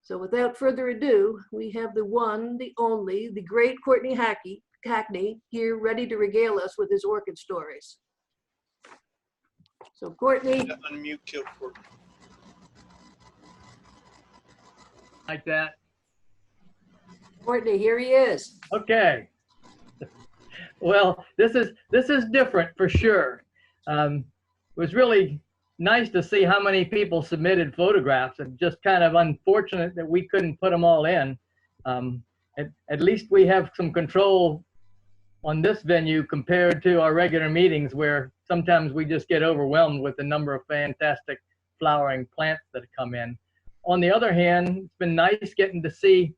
So without further ado, we have the one, the only, the great Courtney Hackney here ready to regale us with his orchid stories. So Courtney. Unmute Kill Courtney. Like that. Courtney, here he is. Okay. Well, this is different for sure. It was really nice to see how many people submitted photographs, and just kind of unfortunate that we couldn't put them all in. At least we have some control on this venue compared to our regular meetings, where sometimes we just get overwhelmed with the number of fantastic flowering plants that come in. On the other hand, it's been nice getting to see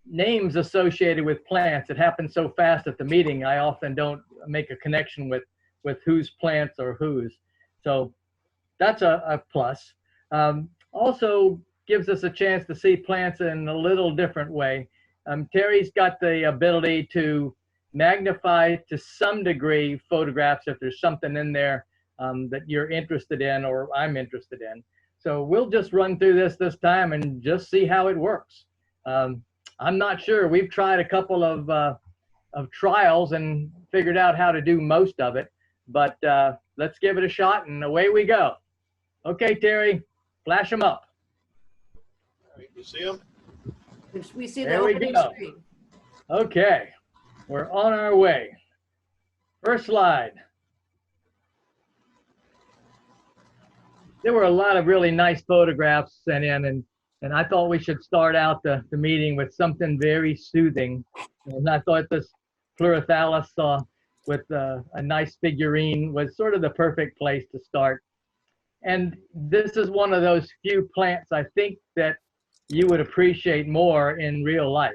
names associated with plants. It happens so fast at the meeting, I often don't make a connection with whose plants or whose. So that's a plus. Also gives us a chance to see plants in a little different way. Terry's got the ability to magnify to some degree photographs if there's something in there that you're interested in or I'm interested in. So we'll just run through this time and just see how it works. I'm not sure. We've tried a couple of trials and figured out how to do most of it, but let's give it a shot and away we go. Okay, Terry, flash them up. All right, you see them? We see the There we opening go. screen. Okay, we're on our way. First slide. There were a lot of really nice photographs sent in, and I thought we should start out the meeting with something very soothing. And I thought this Pleurathalis with a nice figurine was sort of the perfect place to start. And this is one of those few plants I think that you would appreciate more in real life.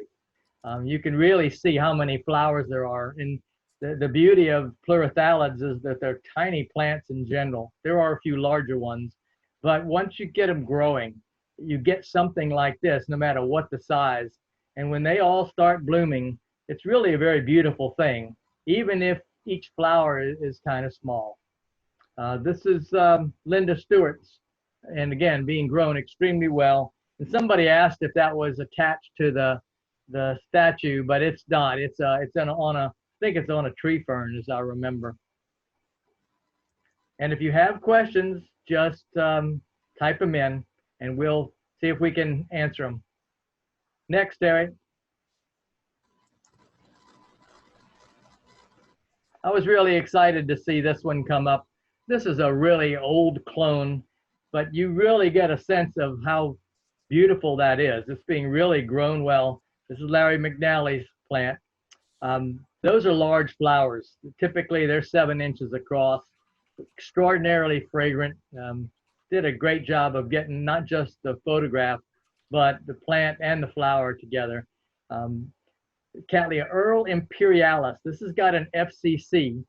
You can really see how many flowers there are. And the beauty of Pleurothalids is that they're tiny plants in general. There are a few larger ones, but once you get them growing, you get something like this, no matter what the size. And when they all start blooming, it's really a very beautiful thing, even if each flower is kind of small. This is Linda Stewart's, and again, being grown extremely well. And somebody asked if that was attached to the statue, but it's not. I think it's on a tree fern, as I remember. And if you have questions, just type them in, and we'll see if we can answer them. Next, Terry. I was really excited to see this one come up. This is a really old clone, but you really get a sense of how beautiful that is. It's being really grown well. This is Larry McNally's plant. Those are large flowers. Typically, they're 7 inches across, extraordinarily fragrant. Did a great job of getting not just the photograph, but the plant and the flower together. Cattleya Earl Imperialis. This has got an FCC,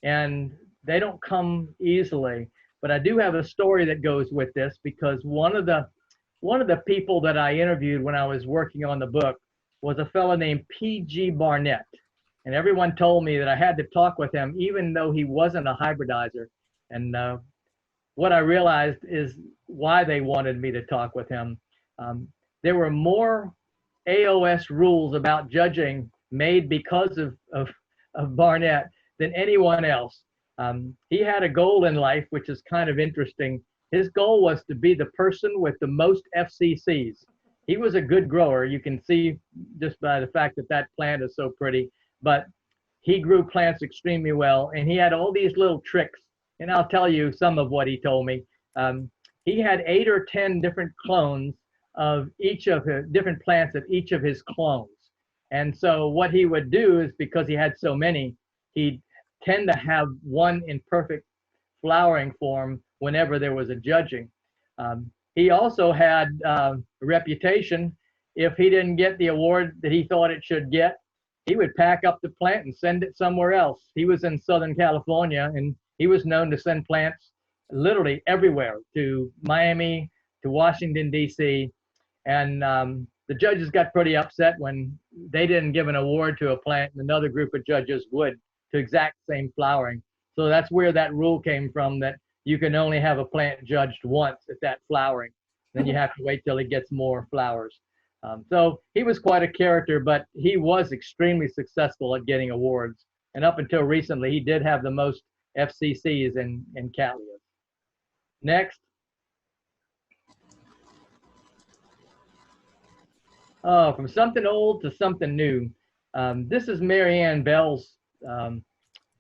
and they don't come easily. But I do have a story that goes with this, because one of the people that I interviewed when I was working on the book was a fellow named P.G. Barnett. And everyone told me that I had to talk with him, even though he wasn't a hybridizer. And what I realized is why they wanted me to talk with him. There were more AOS rules about judging made because of Barnett than anyone else. He had a goal in life, which is kind of interesting. His goal was to be the person with the most FCCs. He was a good grower. You can see just by the fact that that plant is so pretty, but he grew plants extremely well, and he had all these little tricks, and I'll tell you some of what he told me. He had 8 or 10 different clones of each of his different plants of each of his clones. And so what he would do is, because he had so many, he'd tend to have one in perfect flowering form whenever there was a judging. He also had a reputation. If he didn't get the award that he thought it should get, he would pack up the plant and send it somewhere else. He was in Southern California, and he was known to send plants literally everywhere, to Miami, to Washington, D.C. And the judges got pretty upset when they didn't give an award to a plant and another group of judges would, to exact same flowering. So that's where that rule came from, that you can only have a plant judged once at that flowering. Then you have to wait till he gets more flowers. So he was quite a character, but he was extremely successful at getting awards. And up until recently, he did have the most FCCs in Cattleyas. Next. Oh, from something old to something new. This is Mary Ann Bell's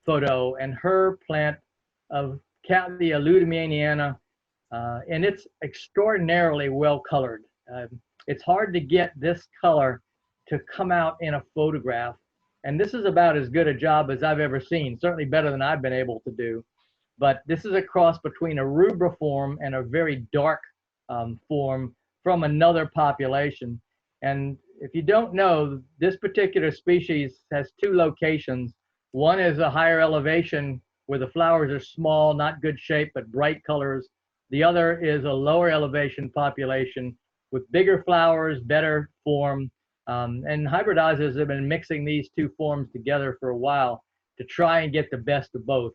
photo and her plant of Cattleya ludemiana, and it's extraordinarily well colored. It's hard to get this color to come out in a photograph, and this is about as good a job as I've ever seen, certainly better than I've been able to do. But this is a cross between a rubriform and a very dark form from another population. And if you don't know, this particular species has two locations. One is a higher elevation where the flowers are small, not good shape, but bright colors. The other is a lower elevation population with bigger flowers, better form. And hybridizers have been mixing these two forms together for a while to try and get the best of both.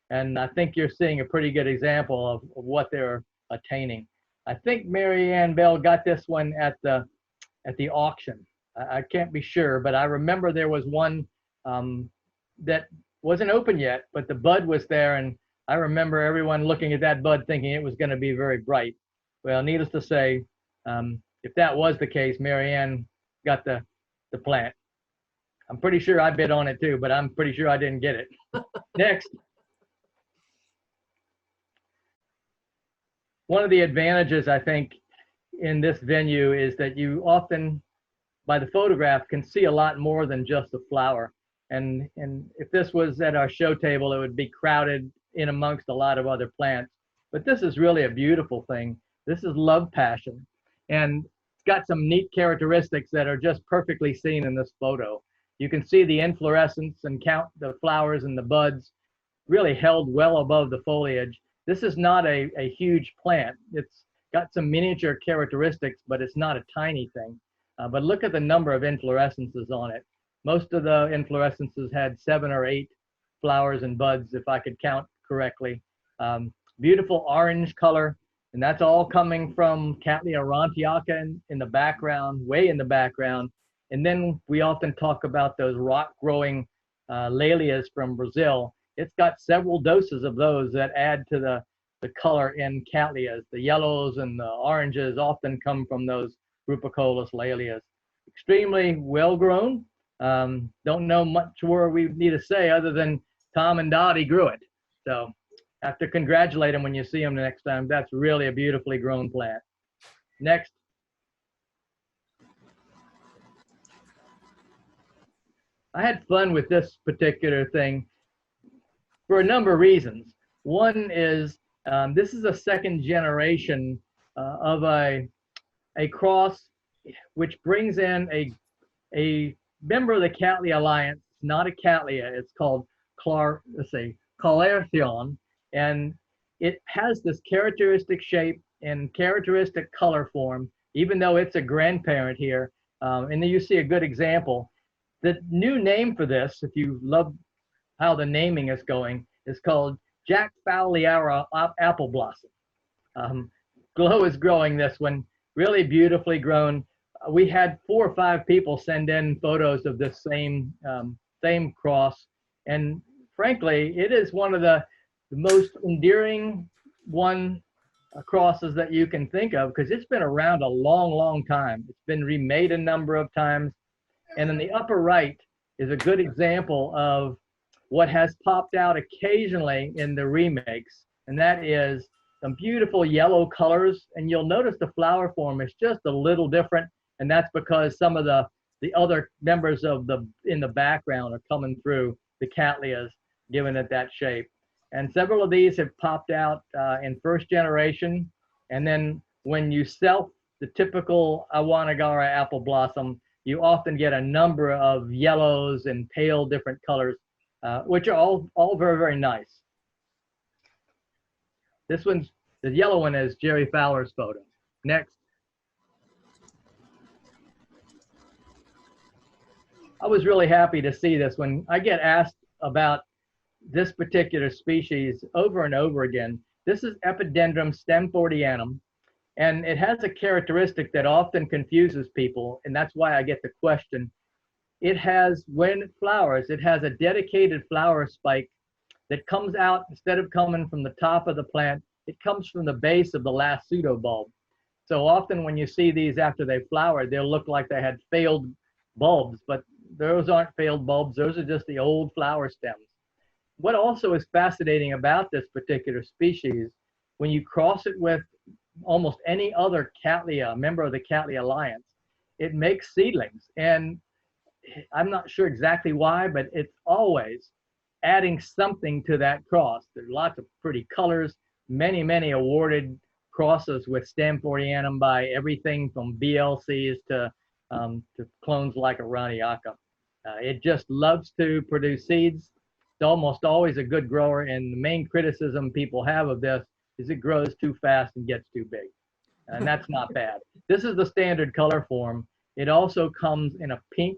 And I think you're seeing a pretty good example of what they're attaining. I think Mary Ann Bell got this one at the auction. I can't be sure, but I remember there was one that wasn't open yet, but the bud was there, and I remember everyone looking at that bud thinking it was going to be very bright. Well, needless to say, if that was the case, Mary Ann got the plant. I'm pretty sure I bid on it too, but I'm pretty sure I didn't get it. Next. One of the advantages, I think, in this venue is that you often, by the photograph, can see a lot more than just a flower. And if this was at our show table, it would be crowded in amongst a lot of other plants. But this is really a beautiful thing. This is love passion. And it's got some neat characteristics that are just perfectly seen in this photo. You can see the inflorescence and count the flowers and the buds really held well above the foliage. This is not a huge plant. It's got some miniature characteristics, but it's not a tiny thing. But look at the number of inflorescences on it. Most of the inflorescences had 7 or 8 flowers and buds, if I could count correctly. Beautiful orange color, and that's all coming from Cattleya aurantiaca in the background, way in the background. And then we often talk about those rock-growing Laelias from Brazil. It's got several doses of those that add to the color in Cattleyas. The yellows and the oranges often come from those Rupicolous Laelias. Extremely well grown. Don't know much more we need to say other than Tom and Dottie grew it. So I have to congratulate them when you see them the next time. That's really a beautifully grown plant. Next. I had fun with this particular thing for a number of reasons. One is this is a second generation of a cross which brings in a member of the Cattleya Alliance, not a Cattleya. It's called Caulerthion, and it has this characteristic shape and characteristic color form, even though it's a grandparent here. And then you see a good example. The new name for this, if you love how the naming is going, is called Jack Fowliara Apple Blossom. Glow is growing this one, really beautifully grown. We had 4 or 5 people send in photos of this same cross, and frankly, it is one of the most endearing crosses that you can think of, because it's been around a long time. It's been remade a number of times, and in the upper right is a good example of what has popped out occasionally in the remakes, and that is some beautiful yellow colors. And you'll notice the flower form is just a little different, and that's because some of the other members of in the background are coming through the Cattleyas, giving it that shape. And several of these have popped out in first generation, and then when you self the typical Awanagara apple blossom, you often get a number of yellows and pale different colors, which are all very nice. The yellow one is Jerry Fowler's photo. Next. I was really happy to see this one. I get asked about this particular species over and over again. This is Epidendrum stemfordianum, And it has a characteristic that often confuses people, and that's why I get the question. It has, when it flowers, it has a dedicated flower spike that comes out, instead of coming from the top of the plant, it comes from the base of the last pseudobulb. So often when you see these after they flowered, they'll look like they had failed bulbs, but those aren't failed bulbs. Those are just the old flower stems. What also is fascinating about this particular species, when you cross it with almost any other Cattleya, member of the Cattleya alliance, it makes seedlings. And I'm not sure exactly why, but it's always adding something to that cross. There's lots of pretty colors, many awarded crosses with Stamfordianum by everything from BLCs to clones like Araniaca. It just loves to produce seeds. It's almost always a good grower, and the main criticism people have of this is it grows too fast and gets too big. And that's not bad. This is the standard color form. It also comes in a pink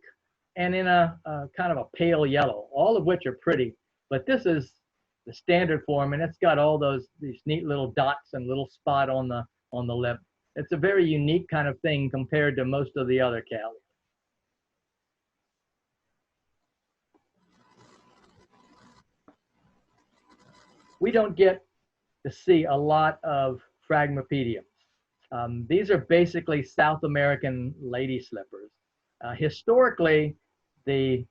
and in a kind of a pale yellow, all of which are pretty. But this is the standard form, and it's got all these neat little dots and little spot on the lip. It's a very unique kind of thing compared to most of the other Callias. We don't get to see a lot of Phragmipediums. These are basically South American lady slippers. Historically, the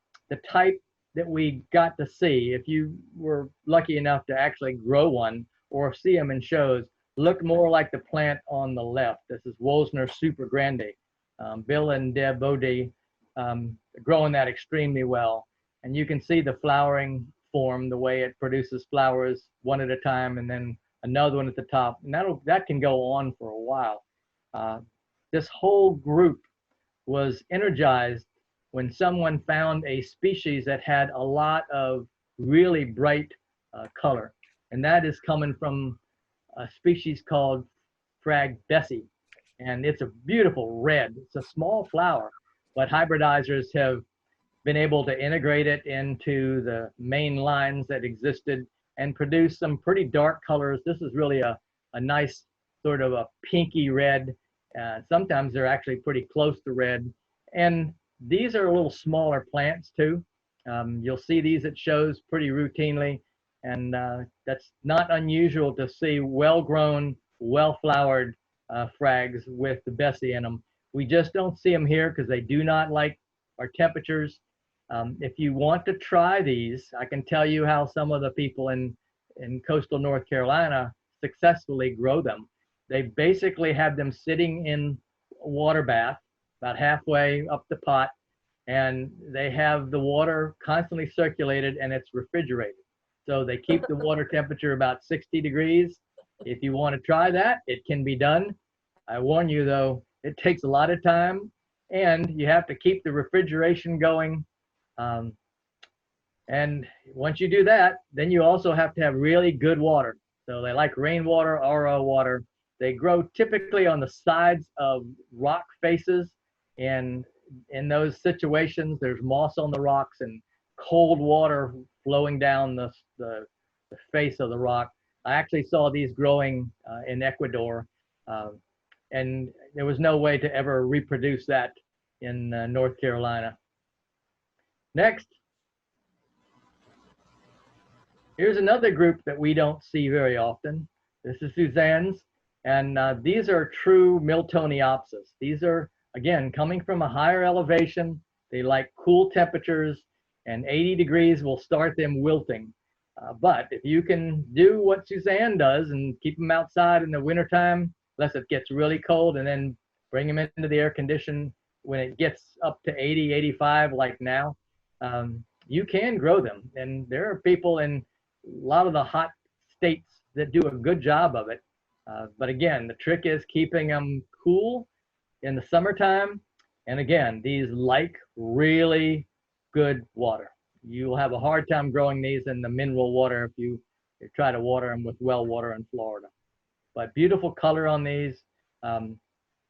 type that we got to see, if you were lucky enough to actually grow one or see them in shows, look more like the plant on the left. This is Wolsner Super Grande. Bill and Deb Bodie growing that extremely well. And you can see the flowering form, the way it produces flowers one at a time and then another one at the top. And that can go on for a while. This whole group was energized when someone found a species that had a lot of really bright color. And that is coming from a species called Frag Bessie. And it's a beautiful red. It's a small flower, but hybridizers have been able to integrate it into the main lines that existed and produce some pretty dark colors. This is really a nice sort of a pinky red. Sometimes they're actually pretty close to red. And these are a little smaller plants too. You'll see these at shows pretty routinely. And that's not unusual to see well-grown, well-flowered frags with the Bessie in them. We just don't see them here because they do not like our temperatures. If you want to try these, I can tell you how some of the people in coastal North Carolina successfully grow them. They basically have them sitting in a water bath about halfway up the pot, and they have the water constantly circulated and it's refrigerated. So they keep the water temperature about 60 degrees. If you want to try that, it can be done. I warn you though, it takes a lot of time and you have to keep the refrigeration going. And once you do that, then you also have to have really good water. So they like rainwater, RO water. They grow typically on the sides of rock faces. And in those situations, there's moss on the rocks and cold water flowing down the face of the rock. I actually saw these growing in Ecuador, and there was no way to ever reproduce that in North Carolina. Next, here's another group that we don't see very often. This is Suzanne's, and these are true Miltoniopsis. These are, again, coming from a higher elevation. They like cool temperatures, and 80 degrees will start them wilting. But if you can do what Suzanne does and keep them outside in the wintertime, unless it gets really cold, and then bring them into the air condition when it gets up to 80, 85 like now, you can grow them. And there are people in a lot of the hot states that do a good job of it. But again, the trick is keeping them cool in the summertime. And again, these like really good water. You'll have a hard time growing these in the mineral water if you try to water them with well water in Florida. But beautiful color on these.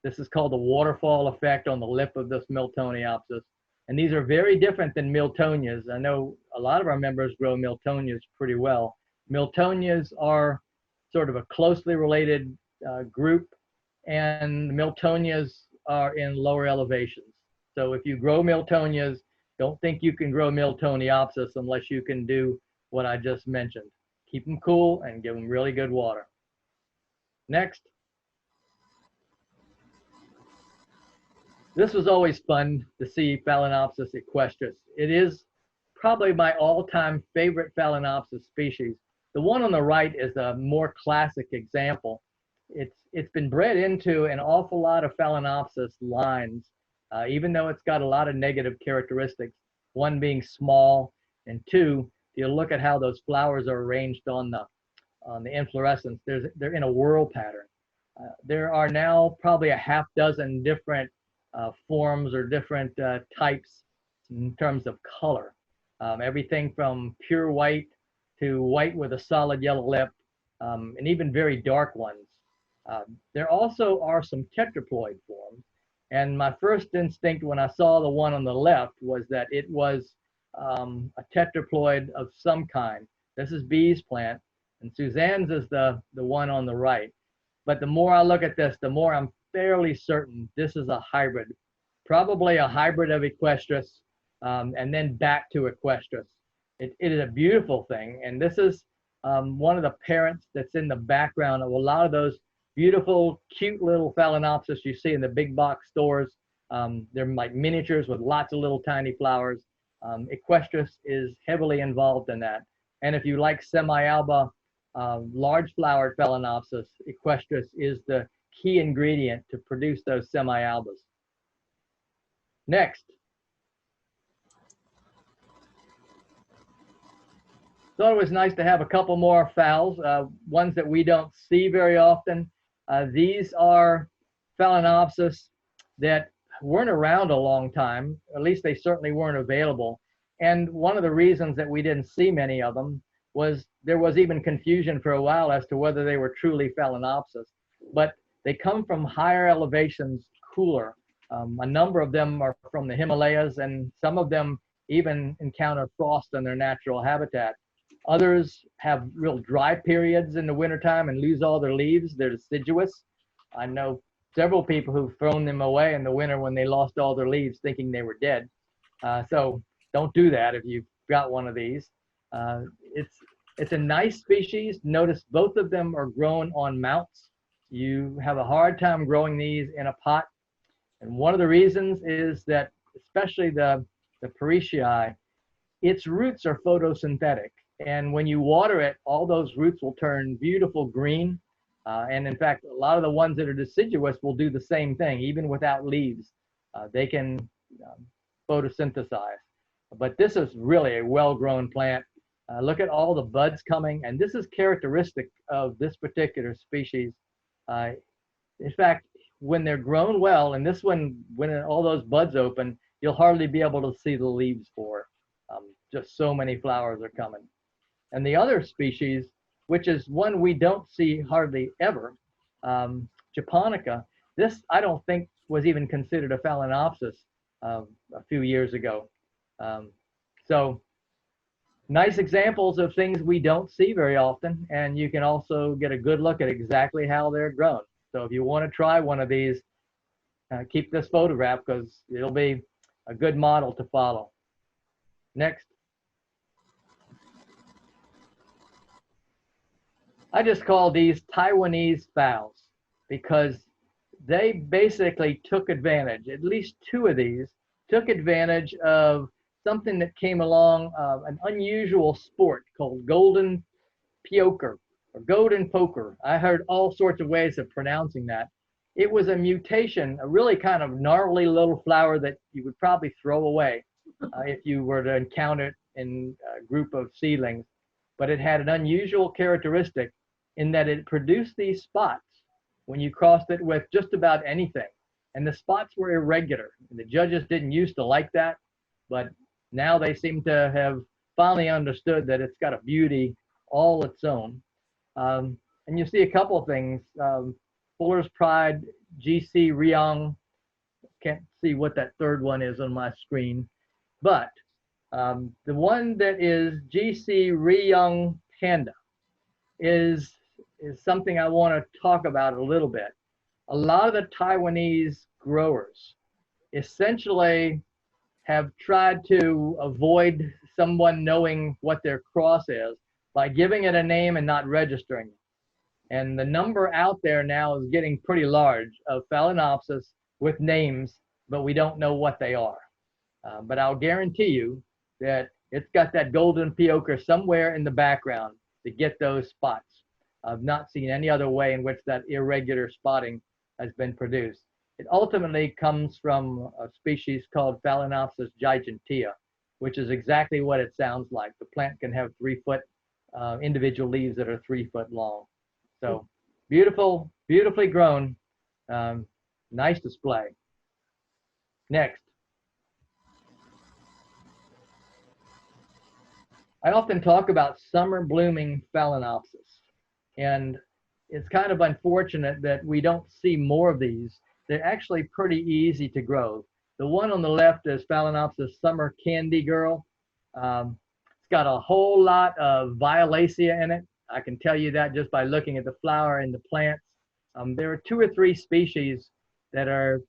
This is called the waterfall effect on the lip of this Miltoniopsis. And these are very different than Miltonias. I know a lot of our members grow Miltonias pretty well. Miltonias are sort of a closely related group, and Miltonias are in lower elevations. So if you grow Miltonias, don't think you can grow Miltoniopsis unless you can do what I just mentioned. Keep them cool and give them really good water. Next. This was always fun to see Phalaenopsis equestris. It is probably my all-time favorite Phalaenopsis species. The one on the right is a more classic example. It's been bred into an awful lot of Phalaenopsis lines, even though it's got a lot of negative characteristics, one being small, and two, if you look at how those flowers are arranged on the inflorescence, they're in a whorl pattern. There are now probably a half dozen different forms or different types in terms of color. Everything from pure white to white with a solid yellow lip, and even very dark ones. There also are some tetraploid forms. And my first instinct when I saw the one on the left was that it was a tetraploid of some kind. This is B's plant, and Suzanne's is the one on the right. But the more I look at this, the more I'm fairly certain this is a hybrid, probably a hybrid of equestris, and then back to equestris. It is a beautiful thing, and this is one of the parents that's in the background of a lot of those beautiful, cute little Phalaenopsis you see in the big box stores. They're like miniatures with lots of little tiny flowers. Equestris is heavily involved in that. And if you like semi-alba, large flowered Phalaenopsis, equestris is the key ingredient to produce those semi-albas. Next. Thought it was nice to have a couple more phals, ones that we don't see very often. These are Phalaenopsis that weren't around a long time, at least they certainly weren't available. And one of the reasons that we didn't see many of them was there was even confusion for a while as to whether they were truly Phalaenopsis. But they come from higher elevations, cooler. A number of them are from the Himalayas, and some of them even encounter frost in their natural habitat. Others have real dry periods in the wintertime and lose all their leaves. They're deciduous. I know several people who've thrown them away in the winter when they lost all their leaves thinking they were dead. So don't do that if you've got one of these. It's a nice species. Notice both of them are grown on mounts. You have a hard time growing these in a pot. And one of the reasons is that, especially the Parisiae, its roots are photosynthetic. And when you water it, all those roots will turn beautiful green. And in fact, a lot of the ones that are deciduous will do the same thing, even without leaves. They can photosynthesize. But this is really a well-grown plant. Look at all the buds coming, and this is characteristic of this particular species. In fact, when they're grown well, and this one, when all those buds open, you'll hardly be able to see the leaves for it. Just so many flowers are coming. And the other species, which is one we don't see hardly ever, Japonica, this I don't think was even considered a Phalaenopsis a few years ago. So nice examples of things we don't see very often, and you can also get a good look at exactly how they're grown. So if you want to try one of these, keep this photograph because it'll be a good model to follow. Next. I just call these Taiwanese phals because they basically took advantage, at least two of these, took advantage of something that came along, an unusual sport called golden poker or golden poker. I heard all sorts of ways of pronouncing that. It was a mutation, a really kind of gnarly little flower that you would probably throw away if you were to encounter it in a group of seedlings. But it had an unusual characteristic in that it produced these spots when you crossed it with just about anything. And the spots were irregular. The judges didn't used to like that, but now they seem to have finally understood that it's got a beauty all its own. And you see a couple of things. Fuller's Pride, GC Ryong. Can't see what that third one is on my screen. But the one that is GC Ryong Panda is something I want to talk about a little bit. a lot of the Taiwanese growers essentially have tried to avoid someone knowing what their cross is by giving it a name and not registering it. And the number out there now is getting pretty large of Phalaenopsis with names, but we don't know what they are. But I'll guarantee you that it's got that golden peocher somewhere in the background to get those spots. I've not seen any other way in which that irregular spotting has been produced. It ultimately comes from a species called Phalaenopsis gigantea, which is exactly what it sounds like. The plant can have 3-foot individual leaves that are 3 foot long. So beautiful, beautifully grown, nice display. Next. I often talk about summer blooming Phalaenopsis, and it's kind of unfortunate that we don't see more of these. They're actually pretty easy to grow. The one on the left is Phalaenopsis summer candy girl. It's got a whole lot of violacea in it. I can tell you that just by looking at the flower and the plants. There are 2 or 3 species that are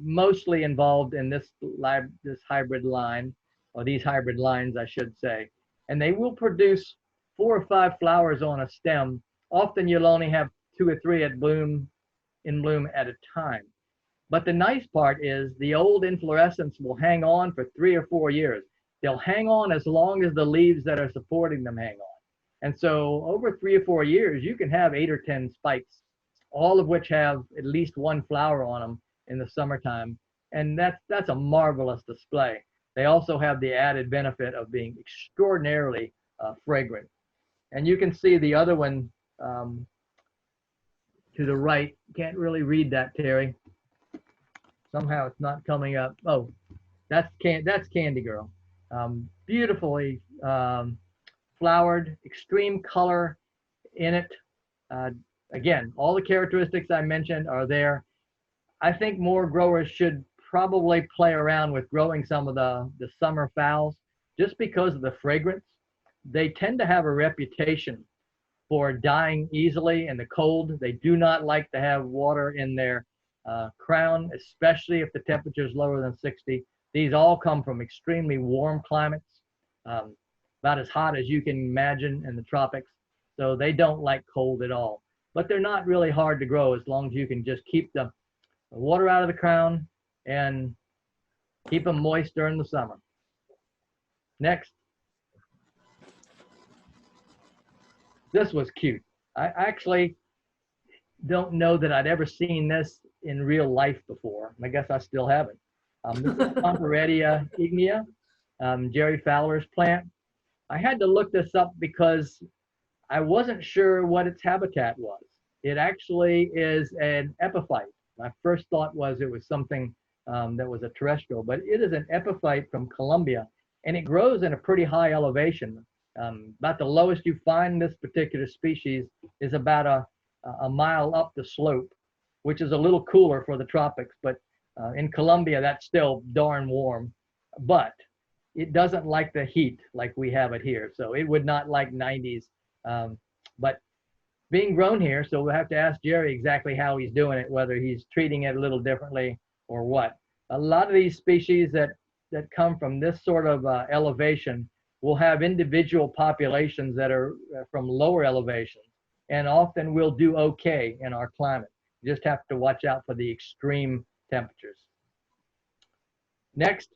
mostly involved in this hybrid line, or these hybrid lines, I should say. And they will produce 4 or 5 flowers on a stem. Often you'll only have 2 or 3 in bloom at a time. But the nice part is the old inflorescence will hang on for 3 or 4 years. They'll hang on as long as the leaves that are supporting them hang on. And so over 3 or 4 years, you can have 8 or 10 spikes, all of which have at least 1 flower on them in the summertime. And that's a marvelous display. They also have the added benefit of being extraordinarily fragrant. And you can see the other one to the right. Can't really read that, Terry. Somehow it's not coming up. Oh, that's Candy Girl. Beautifully flowered, extreme color in it. Again, all the characteristics I mentioned are there. I think more growers should probably play around with growing some of the summer phals just because of the fragrance. They tend to have a reputation for dying easily in the cold. They do not like to have water in their crown, especially if the temperature is lower than 60. These all come from extremely warm climates, about as hot as you can imagine in the tropics. So they don't like cold at all. But they're not really hard to grow as long as you can just keep the water out of the crown and keep them moist during the summer. Next. This was cute. I actually don't know that I'd ever seen this in real life before. I guess I still haven't. This is Pomperedia ignea, Jerry Fowler's plant. I had to look this up because I wasn't sure what its habitat was. It actually is an epiphyte. My first thought was it was something that was a terrestrial, but it is an epiphyte from Colombia, and it grows in a pretty high elevation. About the lowest you find this particular species is about a mile up the slope, which is a little cooler for the tropics, but in Colombia, that's still darn warm. But it doesn't like the heat like we have it here, so it would not like 90s. But being grown here, so we'll have to ask Jerry exactly how he's doing it, whether he's treating it a little differently or what. A lot of these species that come from this sort of elevation will have individual populations that are from lower elevations, and often will do okay in our climate. You just have to watch out for the extreme temperatures. Next.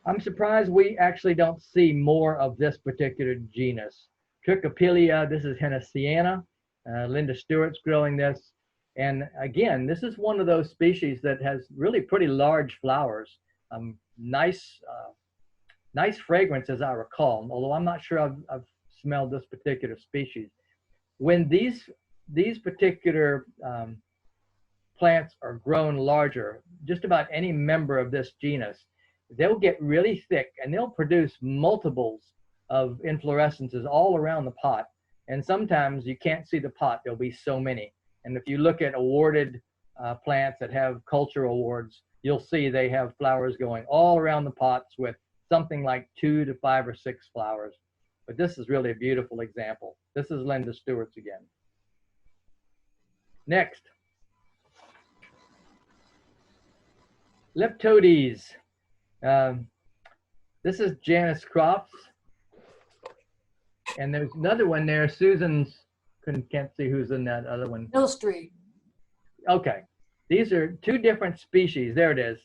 I'm surprised we actually don't see more of this particular genus. Trichopilia, this is Hennessiana. Linda Stewart's growing this. And again, this is one of those species that has really pretty large flowers. Nice fragrance, as I recall, although I'm not sure I've smelled this particular species. When these particular plants are grown larger, just about any member of this genus, they'll get really thick and they'll produce multiples of inflorescences all around the pot. And sometimes you can't see the pot, there'll be so many. And if you look at awarded plants that have culture awards, you'll see they have flowers going all around the pots with something like 2 to 5 or 6 flowers. But this is really a beautiful example. This is Linda Stewart's again. Next, Leptodes. This is Janus Crofts. And there's another one there, Susan's, can't see who's in that other one. Mill Street. Okay, these are two different species. There it is.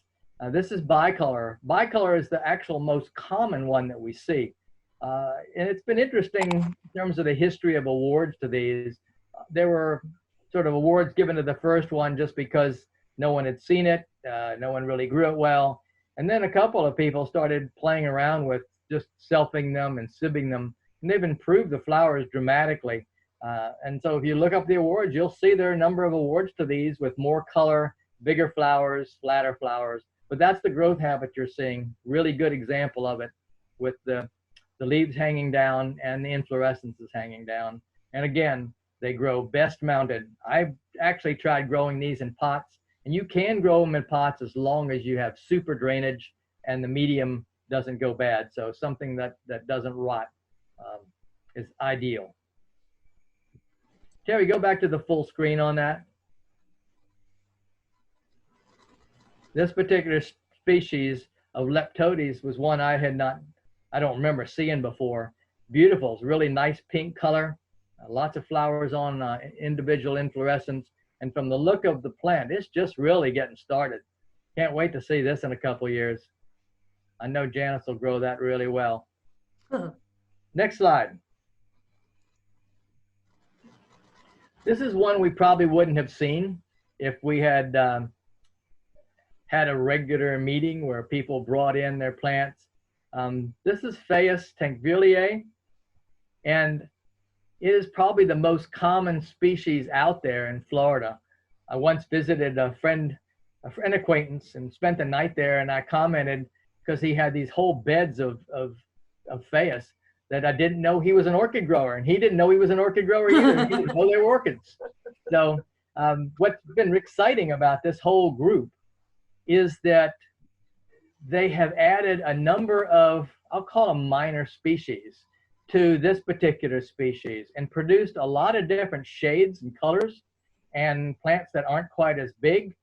This is bicolor. Bicolor is the actual most common one that we see. And it's been interesting in terms of the history of awards to these. There were sort of awards given to the first one just because no one had seen it, no one really grew it well. And then a couple of people started playing around with just selfing them and sibbing them, and they've improved the flowers dramatically. And so if you look up the awards, you'll see there are a number of awards to these with more color, bigger flowers, flatter flowers. But that's the growth habit you're seeing. Really good example of it with the leaves hanging down and the inflorescences hanging down. And again, they grow best mounted. I've actually tried growing these in pots, and you can grow them in pots as long as you have super drainage and the medium doesn't go bad. So something that doesn't rot is ideal. Terry, go back to the full screen on that. This particular species of Leptodes was one I don't remember seeing before. Beautiful, it's really nice pink color, lots of flowers on individual inflorescence. And from the look of the plant, it's just really getting started. Can't wait to see this in a couple of years. I know Janice will grow that really well. Next slide. This is one we probably wouldn't have seen if we had had a regular meeting where people brought in their plants. This is SAOS tankvillei, and it is probably the most common species out there in Florida. I once visited a friend acquaintance and spent the night there, and I commented because he had these whole beds of SAOS that I didn't know he was an orchid grower, and he didn't know he was an orchid grower either. He didn't know they were orchids. So what's been exciting about this whole group is that they have added a number of, I'll call them minor species, to this particular species and produced a lot of different shades and colors and plants that aren't quite as big,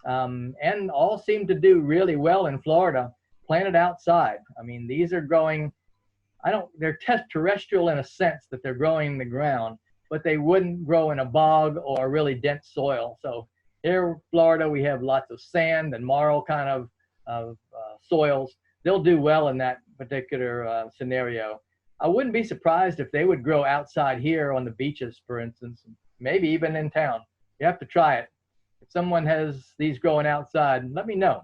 and all seem to do really well in Florida, planted outside. I mean, these are growing, they're terrestrial in a sense that they're growing in the ground, but they wouldn't grow in a bog or really dense soil. So here in Florida, we have lots of sand and marl kind of soils. They'll do well in that particular scenario. I wouldn't be surprised if they would grow outside here on the beaches, for instance, maybe even in town. You have to try it. If someone has these growing outside, let me know.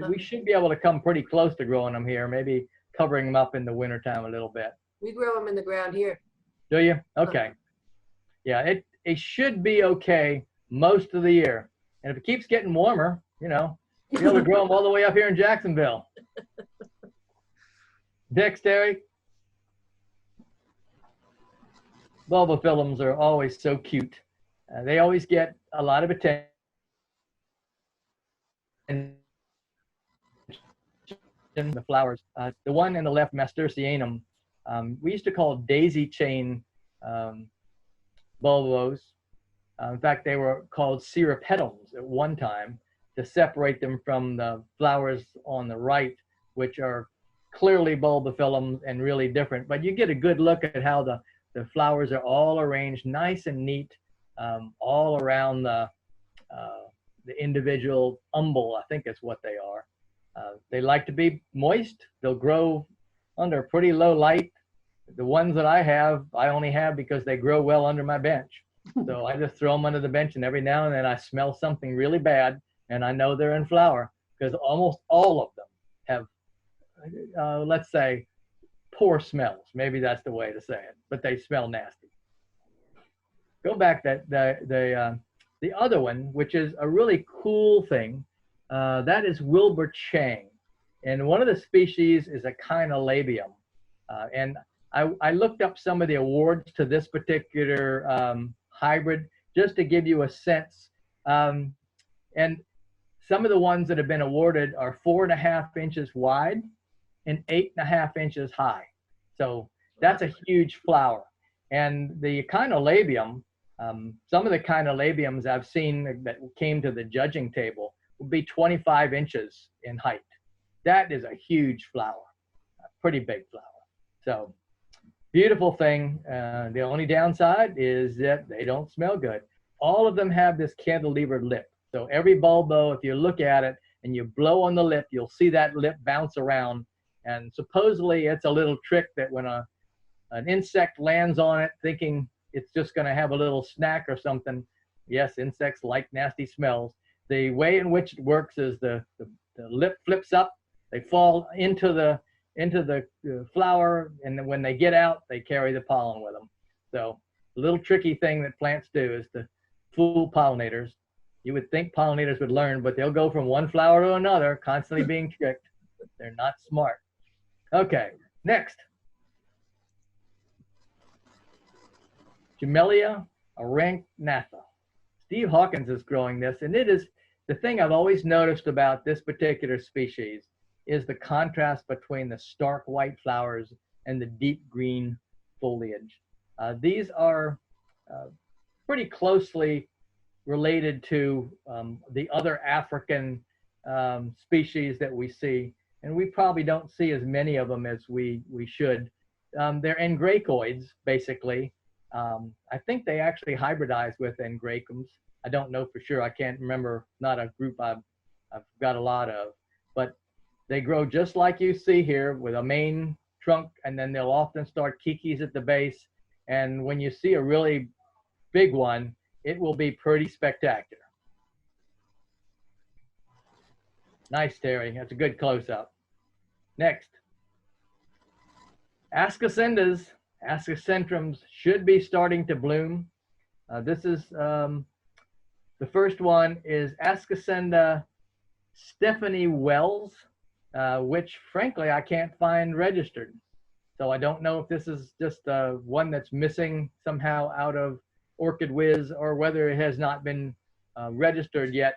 We should be able to come pretty close to growing them here, maybe covering them up in the wintertime a little bit. We grow them in the ground here. Do you? Okay. Yeah, it should be okay most of the year. And if it keeps getting warmer, you'll be able to grow them all the way up here in Jacksonville. Next, Terry. Bulbophyllums are always so cute. They always get a lot of attention. The flowers. The one in the left, Nasturtianum, we used to call daisy chain bulbos. In fact, they were called cirripedums at one time to separate them from the flowers on the right, which are clearly bulbophyllums and really different. But you get a good look at how the flowers are all arranged nice and neat all around the individual umbel, I think is what they are. They like to be moist. They'll grow under pretty low light. The ones that I only have because they grow well under my bench. So I just throw them under the bench, and every now and then I smell something really bad, and I know they're in flower because almost all of them have, let's say, poor smells. Maybe that's the way to say it, but they smell nasty. Go back the other one, which is a really cool thing. That is Wilbur Chang, and one of the species is a Kinolabium. And I looked up some of the awards to this particular hybrid just to give you a sense. And some of the ones that have been awarded are 4.5 inches wide and 8.5 inches high. So that's a huge flower. And the Kinolabium, Some of the kind of labiums I've seen that came to the judging table would be 25 inches in height. That is a huge flower, a pretty big flower. So beautiful thing. The only downside is that they don't smell good. All of them have this cantilevered lip. So every bulbo, if you look at it and you blow on the lip, you'll see that lip bounce around. And supposedly it's a little trick that when an insect lands on it thinking it's just going to have a little snack or something. Yes, insects like nasty smells. The way in which it works is the lip flips up, they fall into the flower, and then when they get out, they carry the pollen with them. So a little tricky thing that plants do is to fool pollinators. You would think pollinators would learn, but they'll go from one flower to another, constantly being tricked. They're not smart. Okay, next. Jamelia aranchnatha. Steve Hawkins is growing this, and it is the thing I've always noticed about this particular species is the contrast between the stark white flowers and the deep green foliage. These are pretty closely related to the other African species that we see, and we probably don't see as many of them as we should. They're angraecoids, basically. I think they actually hybridize with angraecums. I don't know for sure. I can't remember. Not a group I've got a lot of, but they grow just like you see here with a main trunk, and then they'll often start kikis at the base. And when you see a really big one, it will be pretty spectacular. Nice, Terry. That's a good close-up. Next. Ascocyndas, Ascocentrums should be starting to bloom. This is, the first one is Ascocynda Stephanie Wells, which frankly I can't find registered. So I don't know if this is just one that's missing somehow out of Orchid Whiz, or whether it has not been registered yet,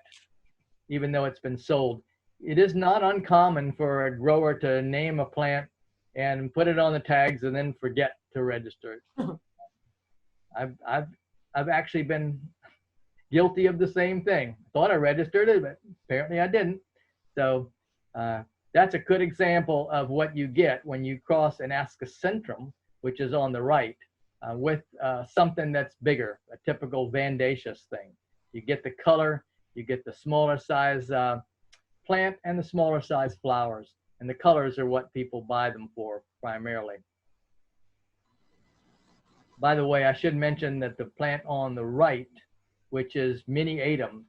even though it's been sold. It is not uncommon for a grower to name a plant and put it on the tags and then forget to register it. I've actually been guilty of the same thing. Thought I registered it, but apparently I didn't. So that's a good example of what you get when you cross an Ascocentrum, which is on the right, with something that's bigger, a typical Vandaceous thing. You get the color, you get the smaller size plant and the smaller size flowers. And the colors are what people buy them for primarily. By the way, I should mention that the plant on the right, which is Miniatum,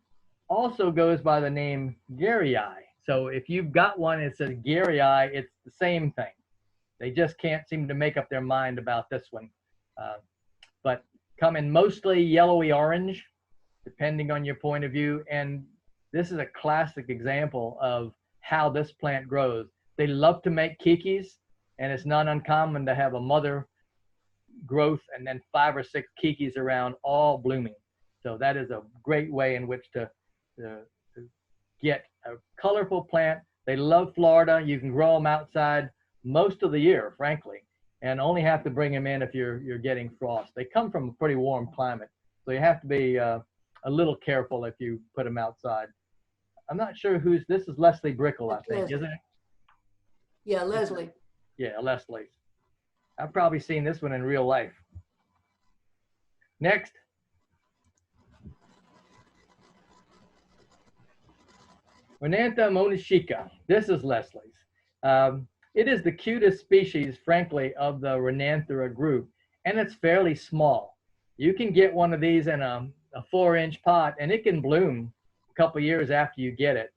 also goes by the name Garryi. So if you've got one that says Garryi, it's the same thing. They just can't seem to make up their mind about this one. But come in mostly yellowy orange, depending on your point of view. And this is a classic example of how this plant grows. They love to make kikis, and it's not uncommon to have a mother growth and then 5 or 6 kikis around, all blooming. So that is a great way in which to get a colorful plant. They love Florida. You can grow them outside most of the year, frankly, and only have to bring them in if you're getting frost. They come from a pretty warm climate, so you have to be a little careful if you put them outside. I'm not sure this is Leslie Brickle, I think, isn't it? Yeah, Leslie. Yeah, Leslie. I've probably seen this one in real life. Next. Rhinantha monachia. This is Leslie's. It is the cutest species, frankly, of the Rhinanthera group, and it's fairly small. You can get one of these in a 4-inch pot, and it can bloom a couple years after you get it,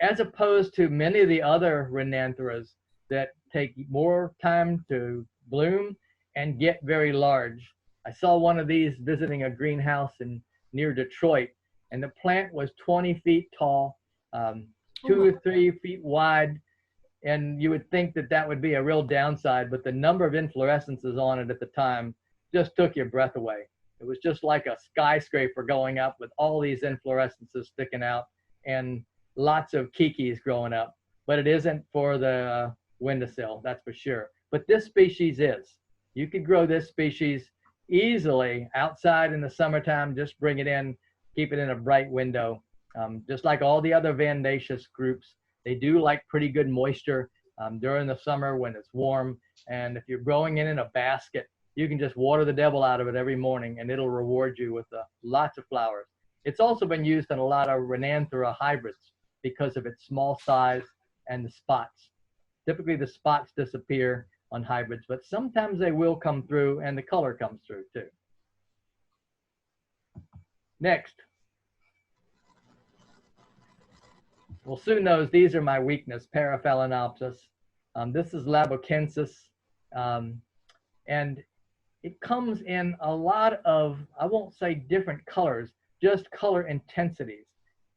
as opposed to many of the other Rhinantheras that take more time to bloom and get very large. I saw one of these visiting a greenhouse near Detroit, and the plant was 20 feet tall, 2 or 3 feet wide, and you would think that that would be a real downside, but the number of inflorescences on it at the time just took your breath away. It was just like a skyscraper going up with all these inflorescences sticking out and lots of kikis growing up. But it isn't for the windowsill, that's for sure. But this species is. You could grow this species easily outside in the summertime. Just bring it in, keep it in a bright window. Just like all the other Vandaceous groups, they do like pretty good moisture during the summer when it's warm. And if you're growing it in a basket, you can just water the devil out of it every morning and it'll reward you with lots of flowers. It's also been used in a lot of Renanthera hybrids because of its small size and the spots. Typically the spots disappear on hybrids, but sometimes they will come through and the color comes through too. Next. Well, Sue knows these are my weakness, Paraphalaenopsis. This is Labocensis, and it comes in a lot of, I won't say different colors, just color intensities.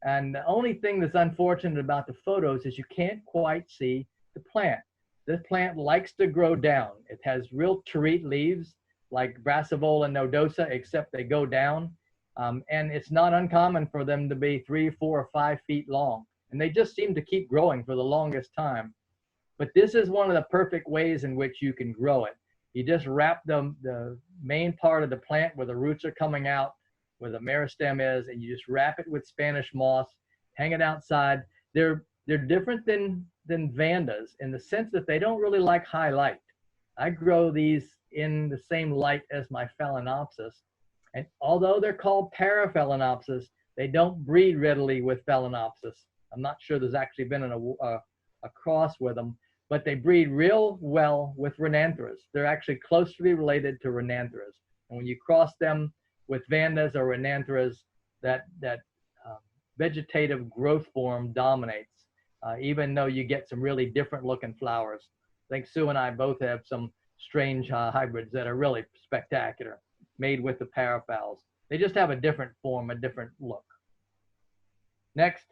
And the only thing that's unfortunate about the photos is you can't quite see the plant. This plant likes to grow down. It has real terete leaves like Brassivola nodosa, except they go down. And it's not uncommon for them to be 3, 4, or 5 feet long. And they just seem to keep growing for the longest time. But this is one of the perfect ways in which you can grow it. You just wrap the main part of the plant where the roots are coming out, where the meristem is, and you just wrap it with Spanish moss, hang it outside. They're different than Vandas in the sense that they don't really like high light. I grow these in the same light as my Phalaenopsis. And although they're called Paraphalaenopsis, they don't breed readily with Phalaenopsis. I'm not sure there's actually been a cross with them, but they breed real well with Renantheras. They're actually closely related to Renantheras. And when you cross them with Vandas or Renantheras, that vegetative growth form dominates, even though you get some really different looking flowers. I think Sue and I both have some strange hybrids that are really spectacular, made with the paraphals. They just have a different form, a different look. Next.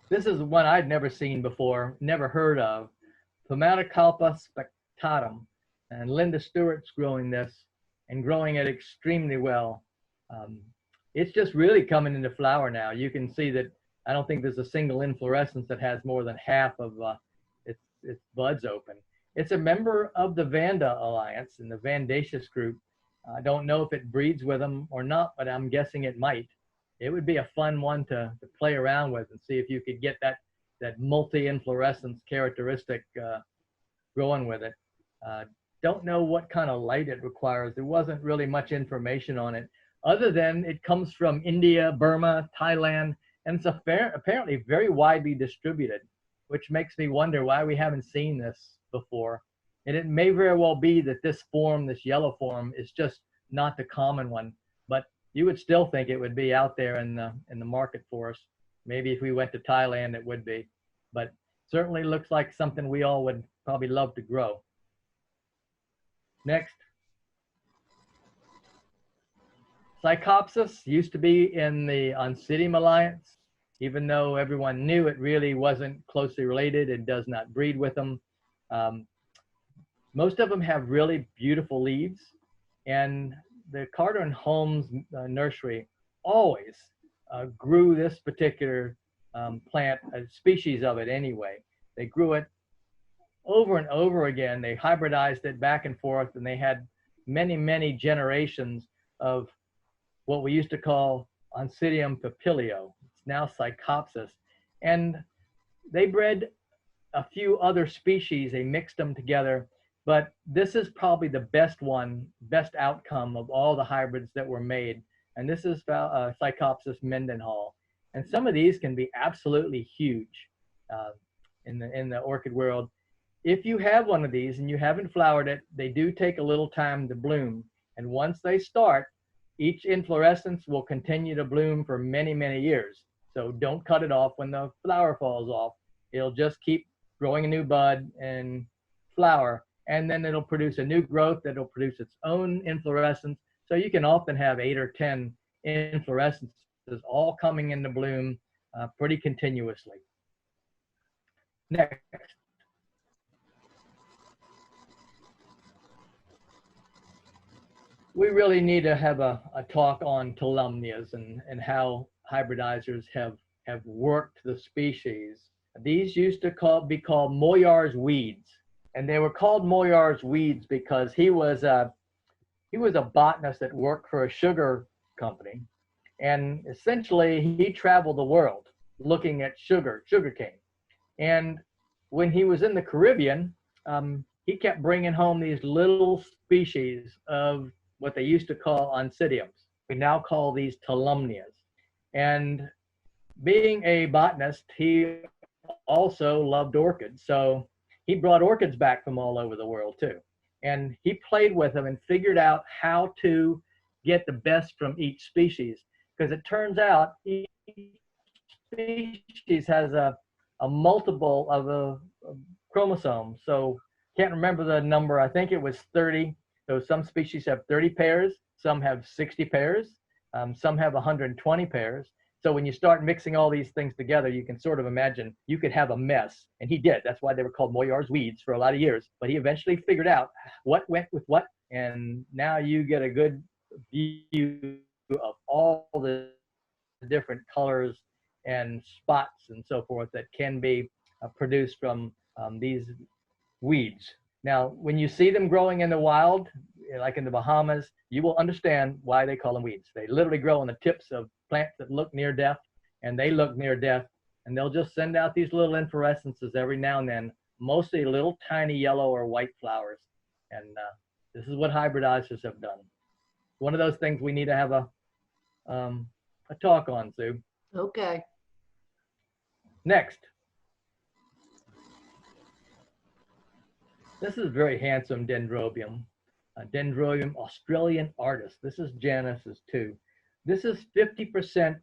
This is one I'd never seen before, never heard of, Pomatocarpa spectatum. And Linda Stewart's growing this and growing it extremely well. It's just really coming into flower now. You can see that I don't think there's a single inflorescence that has more than half of its buds open. It's a member of the Vanda Alliance in the Vandaceous group. I don't know if it breeds with them or not, but I'm guessing it might. It would be a fun one to play around with and see if you could get that multi-inflorescence characteristic growing with it. Don't know what kind of light it requires. There wasn't really much information on it, other than it comes from India, Burma, Thailand, and it's apparently very widely distributed, which makes me wonder why we haven't seen this before. And it may very well be that this form, this yellow form, is just not the common one, but you would still think it would be out there in the market for us. Maybe if we went to Thailand, it would be, but certainly looks like something we all would probably love to grow. Next. Psychopsis used to be in the Oncidium Alliance, even though everyone knew it really wasn't closely related. It does not breed with them. Most of them have really beautiful leaves, and the Carter and Holmes nursery always grew this particular plant, a species of it anyway. They grew it over and over again. They hybridized it back and forth, and they had many, many generations of what we used to call Oncidium papilio. It's now Psychopsis. And they bred a few other species. They mixed them together. But this is probably the best one, best outcome of all the hybrids that were made. And this is Psychopsis Mendenhall. And some of these can be absolutely huge in the orchid world. If you have one of these and you haven't flowered it, they do take a little time to bloom. And once they start, each inflorescence will continue to bloom for many, many years. So don't cut it off when the flower falls off. It'll just keep growing a new bud and flower. And then it'll produce a new growth that'll produce its own inflorescence. So you can often have 8 or 10 inflorescences all coming into bloom pretty continuously. Next. We really need to have a talk on Tolumnias and how hybridizers have worked the species. These used to be called Moyar's weeds. And they were called Moyar's weeds because he was a botanist that worked for a sugar company. And essentially, he traveled the world looking at sugarcane. And when he was in the Caribbean, he kept bringing home these little species of what they used to call oncidiums. We now call these tolumnias. And being a botanist, he also loved orchids. So he brought orchids back from all over the world too. And he played with them and figured out how to get the best from each species. Because it turns out each species has a multiple of a chromosome. So can't remember the number. I think it was 30. So some species have 30 pairs, some have 60 pairs, some have 120 pairs. So when you start mixing all these things together, you can sort of imagine you could have a mess. And he did. That's why they were called Moyar's weeds for a lot of years. But he eventually figured out what went with what. And now you get a good view of all the different colors and spots and so forth that can be produced from these weeds. Now, when you see them growing in the wild, like in the Bahamas, you will understand why they call them weeds. They literally grow on the tips of plants that look near death, and they look near death, and they'll just send out these little inflorescences every now and then, mostly little tiny yellow or white flowers. And this is what hybridizers have done. One of those things we need to have a talk on, Sue. Okay. Next. This is very handsome dendrobium. Dendrobium Australian artist. This is Janice's too. This is 50%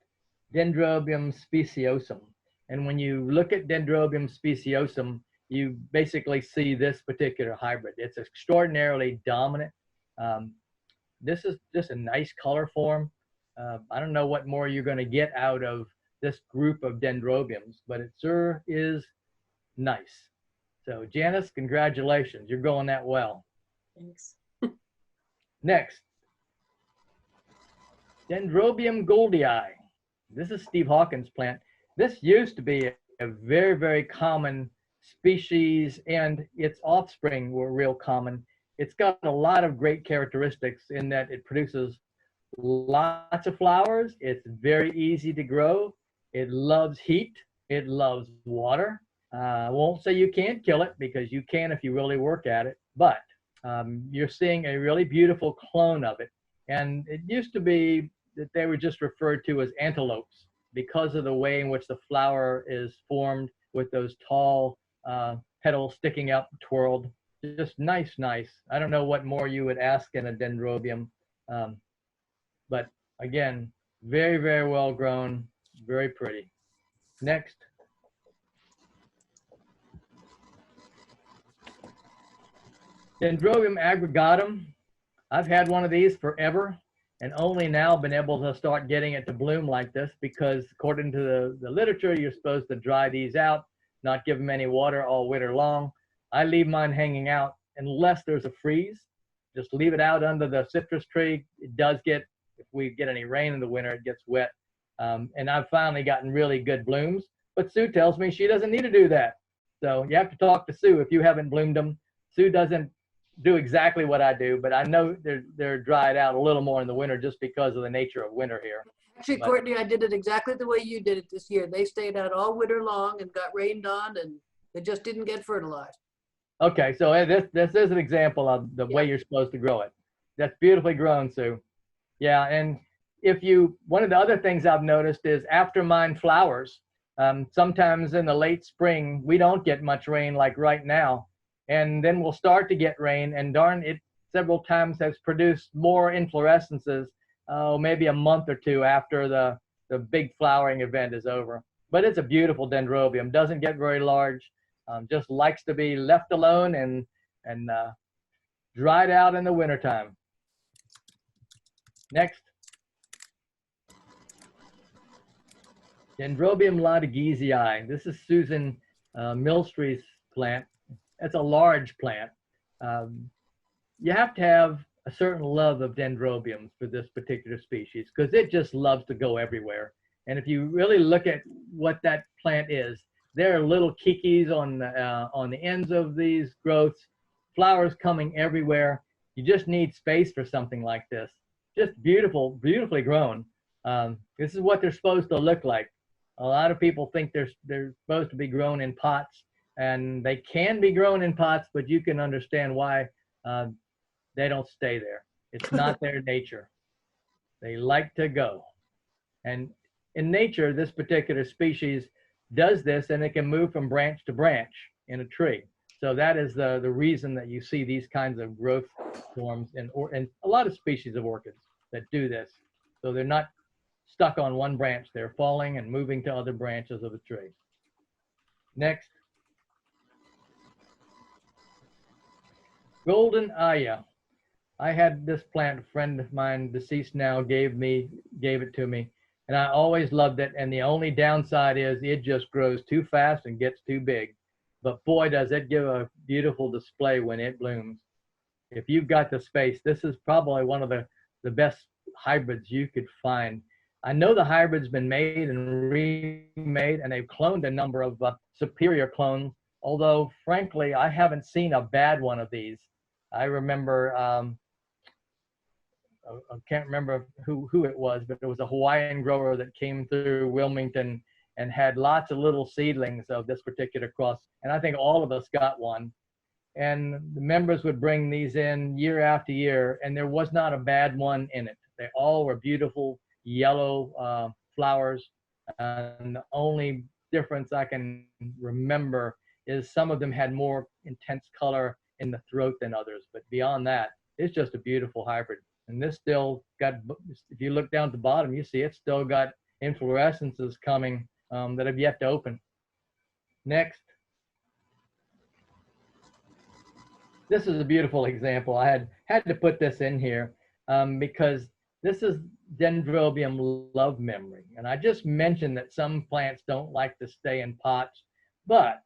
Dendrobium speciosum. And when you look at Dendrobium speciosum, you basically see this particular hybrid. It's extraordinarily dominant. This is just a nice color form. I don't know what more you're going to get out of this group of dendrobiums, but it sure is nice. So Janice, congratulations. You're going that well. Thanks. Next, Dendrobium goldii. This is Steve Hawkins' plant. This used to be a very, very common species, and its offspring were real common. It's got a lot of great characteristics in that it produces lots of flowers. It's very easy to grow. It loves heat. It loves water. I won't say you can't kill it, because you can if you really work at it, but you're seeing a really beautiful clone of it. And it used to be that they were just referred to as antelopes because of the way in which the flower is formed with those tall petals sticking up, twirled. Just nice, nice. I don't know what more you would ask in a dendrobium, but again, very, very well grown, very pretty. Next. Dendrobium aggregatum. I've had one of these forever and only now been able to start getting it to bloom like this, because according to the literature, you're supposed to dry these out, not give them any water all winter long. I leave mine hanging out unless there's a freeze. Just leave it out under the citrus tree. It does get, if we get any rain in the winter, it gets wet. And I've finally gotten really good blooms, but Sue tells me she doesn't need to do that. So you have to talk to Sue if you haven't bloomed them. Sue doesn't do exactly what I do, but I know they're dried out a little more in the winter just because of the nature of winter here. Actually, Courtney, I did it exactly the way you did it this year. They stayed out all winter long and got rained on, and they just didn't get fertilized. Okay, so this is an example of the way you're supposed to grow it. That's beautifully grown, Sue. Yeah, and one of the other things I've noticed is after mine flowers, sometimes in the late spring, we don't get much rain like right now. And then we'll start to get rain, and darn, it several times has produced more inflorescences, maybe a month or two after the big flowering event is over. But it's a beautiful dendrobium, doesn't get very large, just likes to be left alone and dried out in the wintertime. Next. Dendrobium ladegizii. This is Susan Milstree's plant. It's a large plant. You have to have a certain love of dendrobiums for this particular species, because it just loves to go everywhere. And if you really look at what that plant is, There are little kikis on the ends of these growths, flowers coming everywhere. You just need space for something like this. Just beautiful, beautifully grown. This is what they're supposed to look like. A lot of people think they're supposed to be grown in pots, and they can be grown in pots, but you can understand why they don't stay there. It's not their nature. They like to go. And in nature, this particular species does this, and it can move from branch to branch in a tree. So that is the reason that you see these kinds of growth forms in a lot of species of orchids that do this. So they're not stuck on one branch. They're falling and moving to other branches of the tree. Next. Golden Aya. I had this plant, a friend of mine, deceased now, gave it to me, and I always loved it. And the only downside is it just grows too fast and gets too big. But boy, does it give a beautiful display when it blooms. If you've got the space, this is probably one of the best hybrids you could find. I know the hybrid's been made and remade, and they've cloned a number of superior clones, although frankly, I haven't seen a bad one of these. I remember, I can't remember who it was, but it was a Hawaiian grower that came through Wilmington and had lots of little seedlings of this particular cross. And I think all of us got one. And the members would bring these in year after year, and there was not a bad one in it. They all were beautiful yellow flowers. And the only difference I can remember is some of them had more intense color in the throat than others. But beyond that, it's just a beautiful hybrid. And this still got, if you look down at the bottom, you see it's still got inflorescences coming that have yet to open. Next. This is a beautiful example. I had to put this in here because this is Dendrobium love memory. And I just mentioned that some plants don't like to stay in pots, but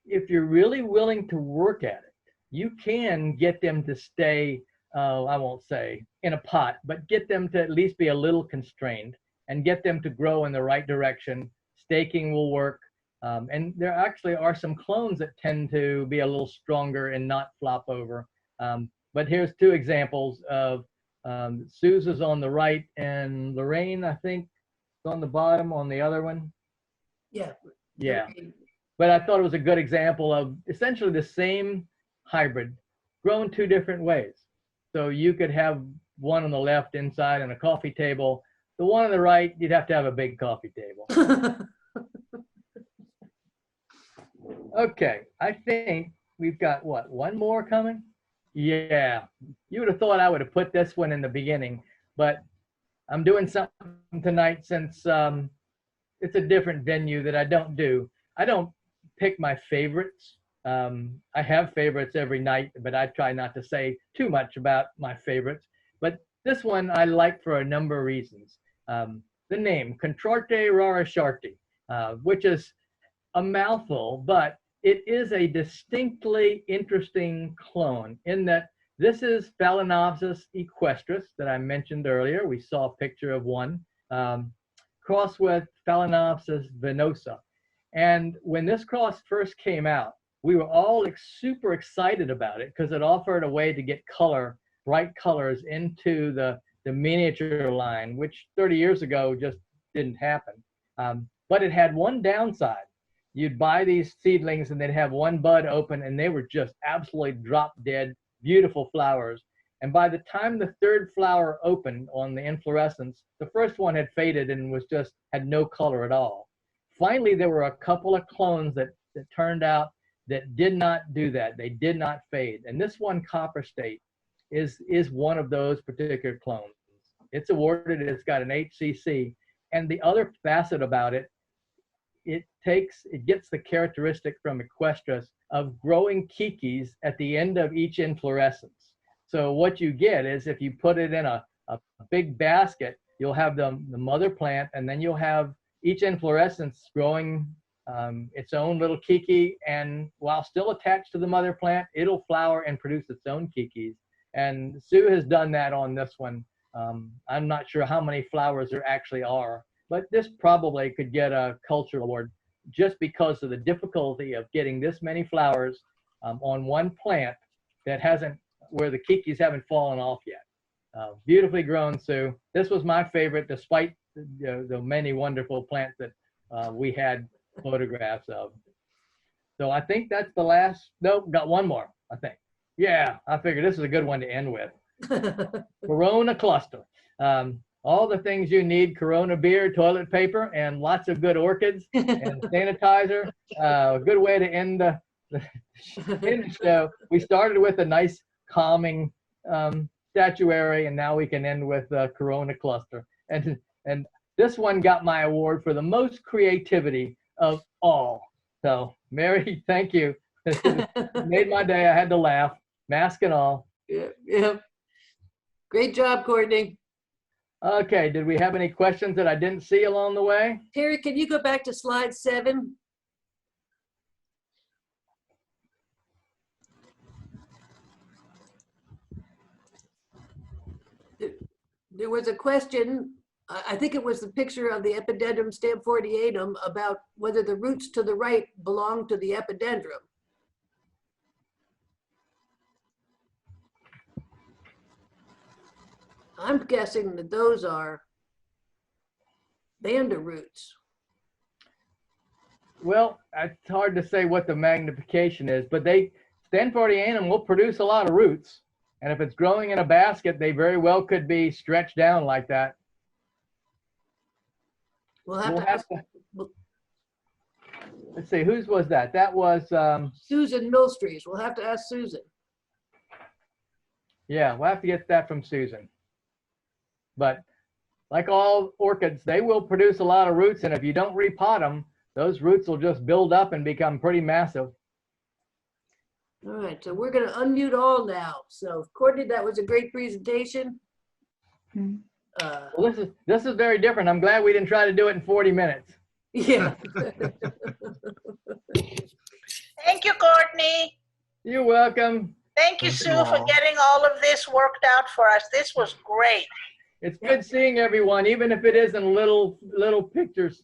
if you're really willing to work at it, you can get them to stay, I won't say in a pot, but get them to at least be a little constrained and get them to grow in the right direction. Staking will work. And there actually are some clones that tend to be a little stronger and not flop over. But here's two examples of Susan's on the right and Lorraine, I think, is on the bottom on the other one. Yeah. Yeah. But I thought it was a good example of essentially the same hybrid grown two different ways. So you could have one on the left inside on a coffee table. The one on the right, you'd have to have a big coffee table. Okay, I think we've got what, one more coming? Yeah, you would have thought I would have put this one in the beginning, but I'm doing something tonight since it's a different venue that I don't do. I don't pick my favorites. I have favorites every night, but I try not to say too much about my favorites. But this one I like for a number of reasons. The name, Contrarti raricharti, which is a mouthful, but it is a distinctly interesting clone in that this is Phalaenopsis equestris that I mentioned earlier. We saw a picture of one, crossed with Phalaenopsis venosa. And when this cross first came out, we were all super excited about it because it offered a way to get color, bright colors into the miniature line, which 30 years ago just didn't happen. But it had one downside. You'd buy these seedlings and they'd have one bud open and they were just absolutely drop dead, beautiful flowers. And by the time the third flower opened on the inflorescence, the first one had faded and was just had no color at all. Finally, there were a couple of clones that turned out that did not do that. They did not fade. And this one, Copper State, is one of those particular clones. It's awarded, it's got an HCC. And the other facet about it, it gets the characteristic from equestris of growing kikis at the end of each inflorescence. So what you get is if you put it in a big basket, you'll have the mother plant, and then you'll have each inflorescence growing its own little kiki, and while still attached to the mother plant, it'll flower and produce its own kikis. And Sue has done that on this one. I'm not sure how many flowers there actually are, but this probably could get a cultural award. just because of the difficulty of getting this many flowers on one plant that hasn't, where the kikis haven't fallen off yet. Beautifully grown, Sue. This was my favorite, despite the many wonderful plants that we had photographs of. So I think that's the last. Nope, got one more, I think. Yeah, I figured this is a good one to end with. Corona cluster. All the things you need: Corona beer, toilet paper, and lots of good orchids and sanitizer. A good way to end the finish. We started with a nice calming statuary, and now we can end with the Corona cluster. And this one got my award for the most creativity of all. So Mary, thank you. Made my day. I had to laugh, mask and all. Yeah. Great job, Courtney. Okay, did we have any questions that I didn't see along the way? Terry, can you go back to slide 7? There was a question, I think it was the picture of the Epidendrum stamfordiatum, about whether the roots to the right belong to the epidendrum. I'm guessing that those are Vanda roots. Well, it's hard to say what the magnification is, but Stanfordianum will produce a lot of roots. And if it's growing in a basket, they very well could be stretched down like that. We'll have to ask Let's see, whose was that? That was Susan Millstreet. We'll have to ask Susan. yeah, we'll have to get that from Susan. But like all orchids, they will produce a lot of roots, and if you don't repot them, those roots will just build up and become pretty massive. All right, so we're going to unmute all now. So Courtney, that was a great presentation. Well, this is very different. I'm glad we didn't try to do it in 40 minutes. Yeah. Thank you, Courtney. You're welcome. Thank you, Sue, for getting all of this worked out for us. This was great. It's good seeing everyone, even if it isn't little pictures